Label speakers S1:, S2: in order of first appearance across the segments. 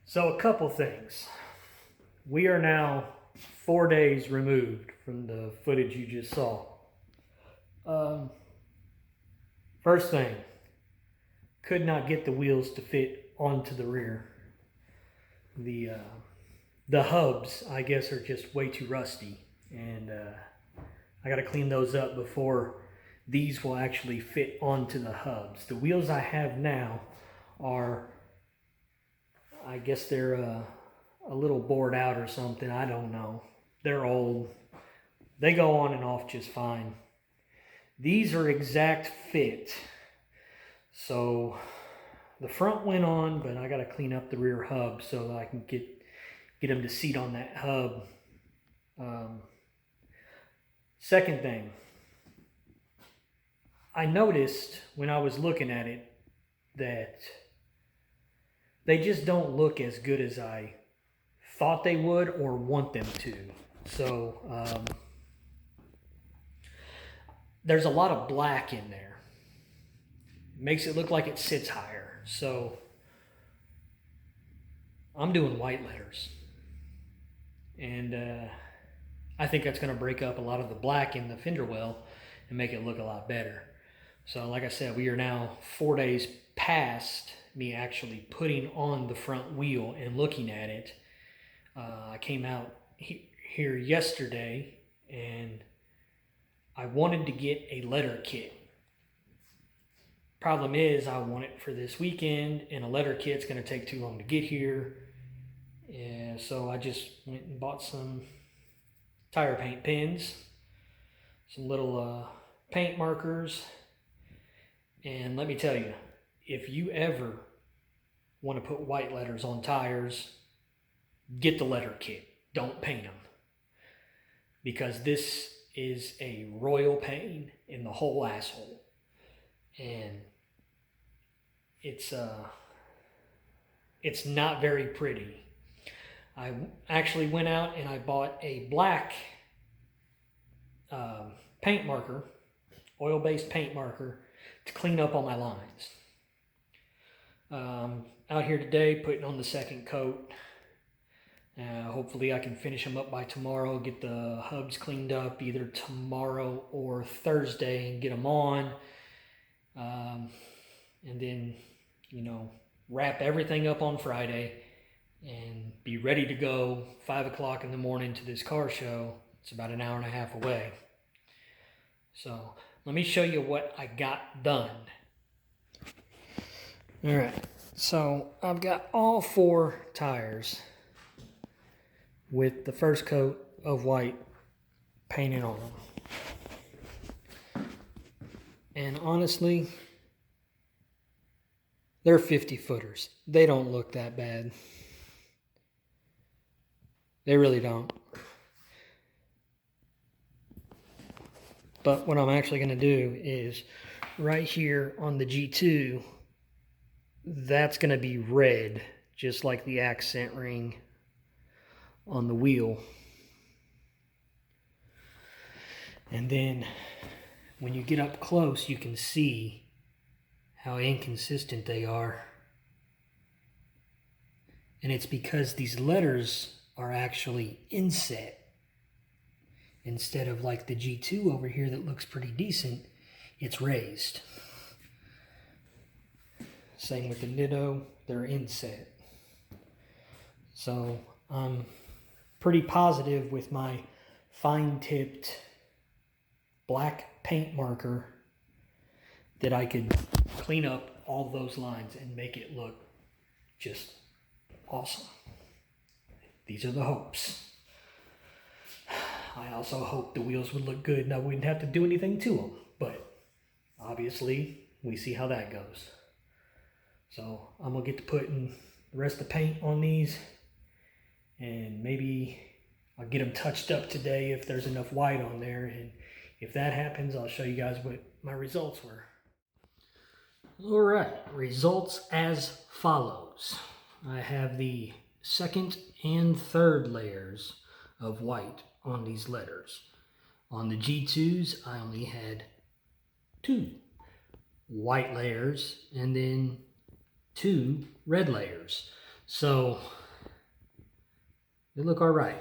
S1: So a couple things. We are now 4 days removed from the footage you just saw. Um, First thing, could not get the wheels to fit onto the rear. The hubs, I guess, are just way too rusty, and I got to clean those up before these will actually fit onto the hubs. The wheels I have now are, I guess they're a little bored out or something. I don't know. They're old. They go on and off just fine. These are exact fit. So the front went on, but I got to clean up the rear hub so that I can get them to seat on that hub. Second thing, I noticed when I was looking at it that they just don't look as good as I thought they would or want them to. So there's a lot of black in there. It makes it look like it sits higher. So I'm doing white letters. And I think that's going to break up a lot of the black in the fender well and make it look a lot better. So like I said, we are now 4 days past me actually putting on the front wheel and looking at it. I came out here yesterday and I wanted to get a letter kit. Problem is, I want it for this weekend, and a letter kit's going to take too long to get here. And so I just went and bought some tire paint pens, some little paint markers. And let me tell you, if you ever want to put white letters on tires, get the letter kit. Don't paint them. Because this is a royal pain in the whole asshole. And it's not very pretty. I actually went out and I bought a black paint marker, oil-based paint marker, to clean up all my lines. Out here today putting on the second coat. Hopefully I can finish them up by tomorrow, get the hubs cleaned up either tomorrow or Thursday and get them on. And then, wrap everything up on Friday and be ready to go 5 o'clock in the morning to this car show. It's about an hour and a half away. So let me show you what I got done. All right, so I've got all 4 tires with the first coat of white painted on them. And honestly, they're 50 footers. They don't look that bad. They really don't. But what I'm actually going to do is right here on the G2, that's going to be red, just like the accent ring on the wheel. And then when you get up close, you can see how inconsistent they are. And it's because these letters are actually inset instead of like the G2 over here that looks pretty decent. It's raised. Same with the Nitto, they're inset. So I'm pretty positive with my fine-tipped black paint marker that I could clean up all those lines and make it look just awesome. These are the hopes. I also hope the wheels would look good and I wouldn't have to do anything to them, but obviously we see how that goes. So I'm gonna get to putting the rest of the paint on these, and maybe I'll get them touched up today if there's enough white on there, and if that happens, I'll show you guys what my results were. All right, results as follows. I have the second and third layers of white on these letters. On the G2s, I only had 2 white layers and then 2 red layers. So they look all right.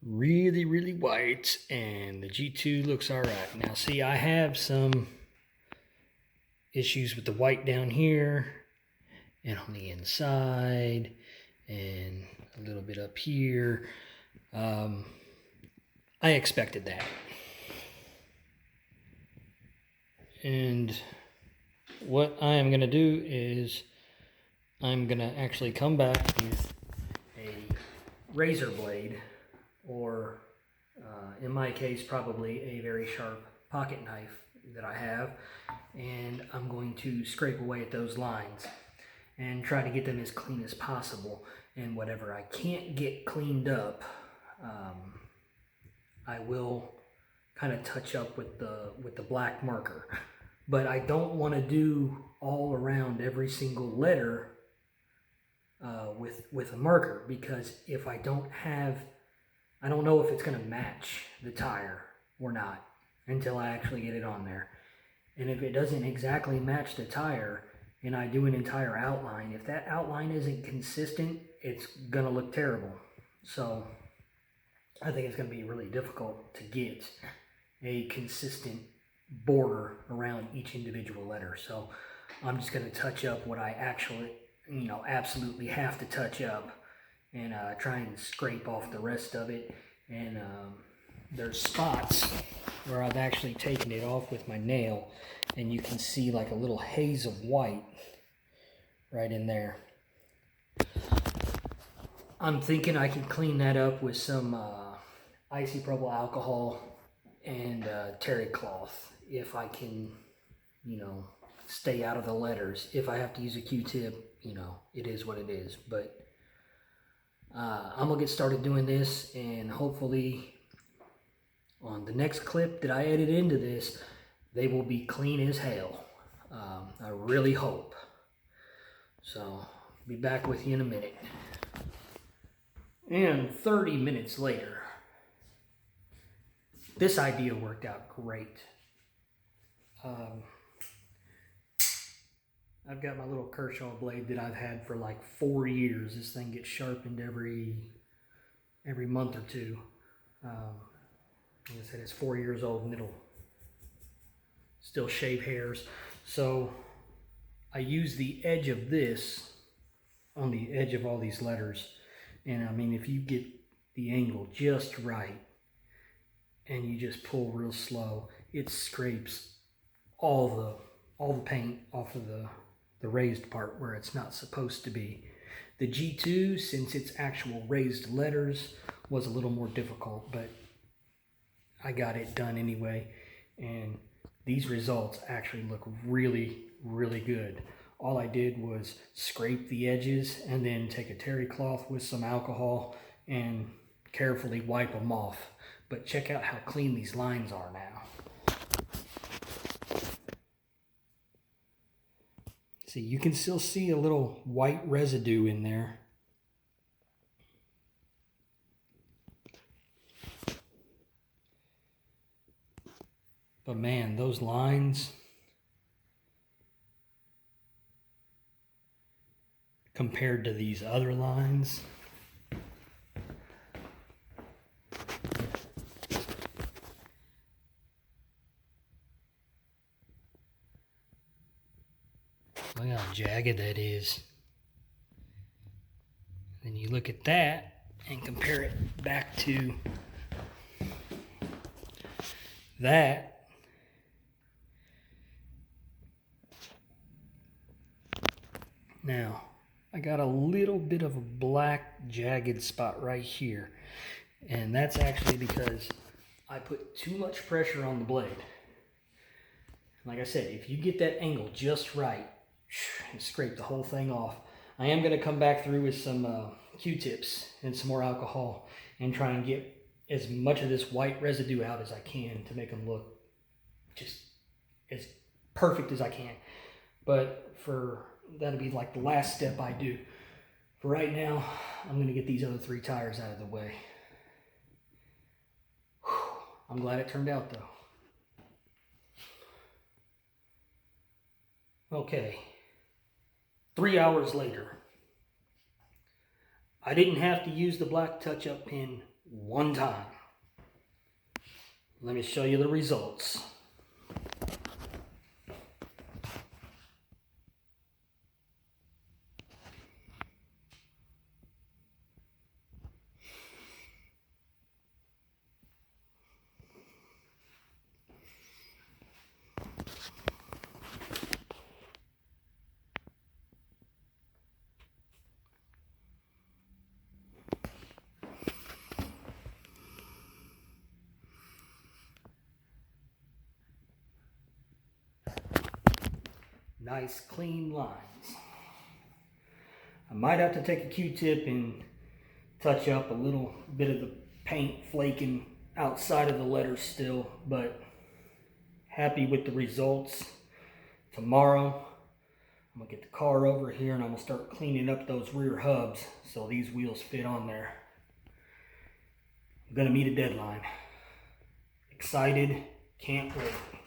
S1: Really, really white, and the G2 looks all right. Now see, I have some issues with the white down here and on the inside and a little bit up here. I expected that. And what I am going to do is I'm going to actually come back with a razor blade, or in my case probably a very sharp pocket knife that I have, and I'm going to scrape away at those lines and try to get them as clean as possible. And whatever I can't get cleaned up, I will kind of touch up with the black marker. But I don't want to do all around every single letter with a marker, because if I don't know if it's going to match the tire or not until I actually get it on there. And if it doesn't exactly match the tire and I do an entire outline, if that outline isn't consistent, it's going to look terrible. So I think it's going to be really difficult to get a consistent border around each individual letter. So I'm just going to touch up what I actually, absolutely have to touch up, and try and scrape off the rest of it. And there's spots where I've actually taken it off with my nail, and you can see like a little haze of white right in there. I'm thinking I can clean that up with some isopropyl alcohol and terry cloth, if I can, stay out of the letters. If I have to use a Q-tip, it is what it is. But I'm gonna get started doing this, and hopefully on the next clip that I edit into this, they will be clean as hell. I really hope. So, be back with you in a minute. And 30 minutes later, this idea worked out great. I've got my little Kershaw blade that I've had for like 4 years. This thing gets sharpened every month or two. Like I said, it's 4 years old and it'll still shave hairs. So I use the edge of this on the edge of all these letters. And I mean, if you get the angle just right and you just pull real slow, it scrapes all the paint off of the raised part where it's not supposed to be. The G2, since it's actual raised letters, was a little more difficult, but I got it done anyway, and these results actually look really, really good. All I did was scrape the edges and then take a terry cloth with some alcohol and carefully wipe them off. But check out how clean these lines are now. See, you can still see a little white residue in there. But man, those lines compared to these other lines, look how jagged that is. Then you look at that and compare it back to that. Now, I got a little bit of a black jagged spot right here. And that's actually because I put too much pressure on the blade. Like I said, if you get that angle just right, and scrape the whole thing off. I am going to come back through with some Q-tips and some more alcohol and try and get as much of this white residue out as I can to make them look just as perfect as I can. But that'll be like the last step I do. For right now, I'm going to get these other 3 tires out of the way. I'm glad it turned out though. Okay. 3 hours later, I didn't have to use the black touch-up pen one time. Let me show you the results. Nice clean lines. I might have to take a Q-tip and touch up a little bit of the paint flaking outside of the letters still, but happy with the results. Tomorrow I'm gonna get the car over here and I'm gonna start cleaning up those rear hubs so these wheels fit on there. I'm gonna meet a deadline. Excited, can't wait.